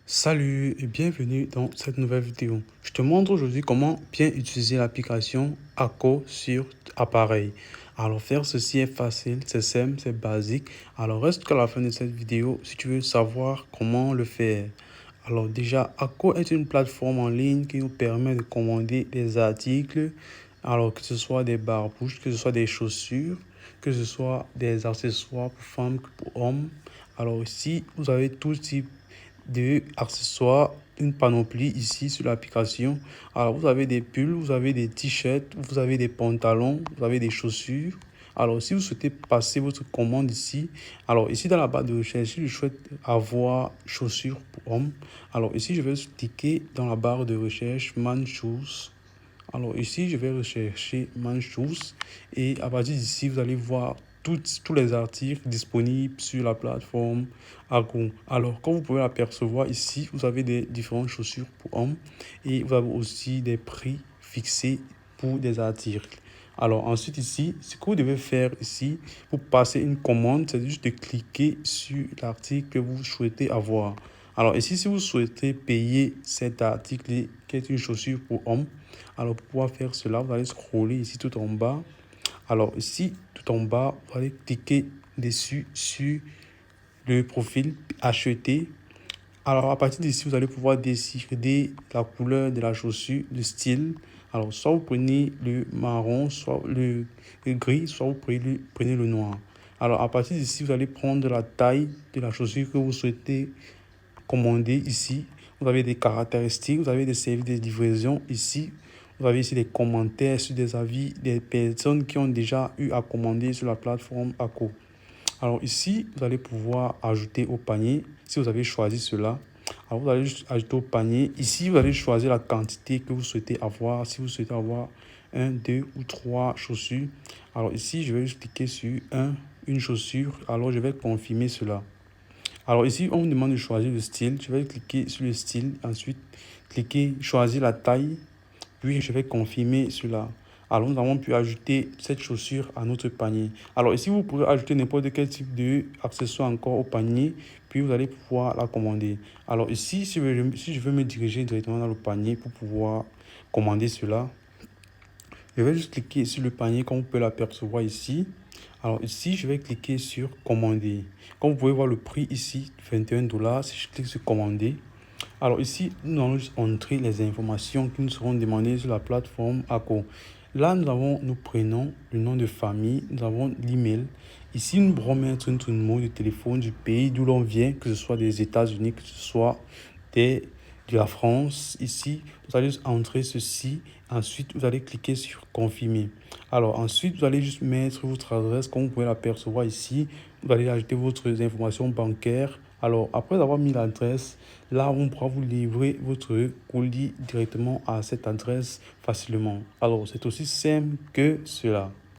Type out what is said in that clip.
Salut et bienvenue dans cette nouvelle vidéo. Je te montre aujourd'hui comment bien utiliser l'application Ako sur appareil. Alors faire ceci est facile, c'est simple, c'est basique. Alors reste jusqu'à la fin de cette vidéo si tu veux savoir comment le faire. Alors déjà, Ako est une plateforme en ligne qui nous permet de commander des articles. Alors que ce soit des barres-bouches, que ce soit des chaussures, que ce soit des accessoires pour femmes, pour hommes. Alors ici, vous avez tout type de accessoires, une panoplie ici sur l'application. Alors, vous avez des pulls, vous avez des t-shirts, vous avez des pantalons, vous avez des chaussures. Alors, si vous souhaitez passer votre commande ici, alors ici dans la barre de recherche, si je souhaite avoir chaussures pour hommes, alors ici je vais cliquer dans la barre de recherche Man Shoes. Alors ici, je vais rechercher Man Shoes et à partir d'ici, vous allez voir tous les articles disponibles sur la plateforme Ako. Alors, comme vous pouvez l'apercevoir ici, vous avez des différentes chaussures pour hommes et vous avez aussi des prix fixés pour des articles. Alors ensuite ici, ce que vous devez faire ici pour passer une commande, c'est juste de cliquer sur l'article que vous souhaitez avoir. Alors ici, si vous souhaitez payer cet article qui est une chaussure pour homme, alors pour pouvoir faire cela, vous allez scroller ici tout en bas. Alors ici, tout en bas, vous allez cliquer dessus sur le profil acheter. Alors à partir d'ici, vous allez pouvoir décider la couleur de la chaussure, le style. Alors soit vous prenez le marron, soit le gris, soit vous prenez le noir. Alors à partir d'ici, vous allez prendre la taille de la chaussure que vous souhaitez commander ici. Vous avez des caractéristiques, vous avez des services de livraison ici. Vous avez ici des commentaires sur des avis des personnes qui ont déjà eu à commander sur la plateforme Ako. Alors ici, vous allez pouvoir ajouter au panier si vous avez choisi cela. Alors vous allez juste ajouter au panier. Ici, vous allez choisir la quantité que vous souhaitez avoir. Si vous souhaitez avoir un, deux ou trois chaussures. Alors ici, je vais juste cliquer sur une chaussure. Alors je vais confirmer cela. Alors ici, on vous demande de choisir le style. Je vais cliquer sur le style. Ensuite, cliquer, choisir la taille. Puis, je vais confirmer cela. Alors, nous avons pu ajouter cette chaussure à notre panier. Alors ici, vous pouvez ajouter n'importe quel type d'accessoire encore au panier. Puis, vous allez pouvoir la commander. Alors ici, si je veux me diriger directement dans le panier pour pouvoir commander cela, je vais juste cliquer sur le panier comme vous pouvez l'apercevoir ici. Alors ici, je vais cliquer sur commander. Comme vous pouvez voir le prix ici, 21 $. Si je clique sur commander, alors ici, nous allons juste entrer les informations qui nous seront demandées sur la plateforme Ako. Là, nous prenons le nom de famille, nous avons l'email. Ici, nous pourrons mettre notre numéro de téléphone du pays d'où l'on vient, que ce soit des États-Unis, que ce soit de la France. Ici, vous allez entrer ceci. Ensuite, vous allez cliquer sur confirmer. Alors ensuite, vous allez juste mettre votre adresse comme vous pouvez l'apercevoir ici. Vous allez ajouter votre information bancaire. Alors après avoir mis l'adresse, là, on pourra vous livrer votre colis directement à cette adresse facilement. Alors c'est aussi simple que cela.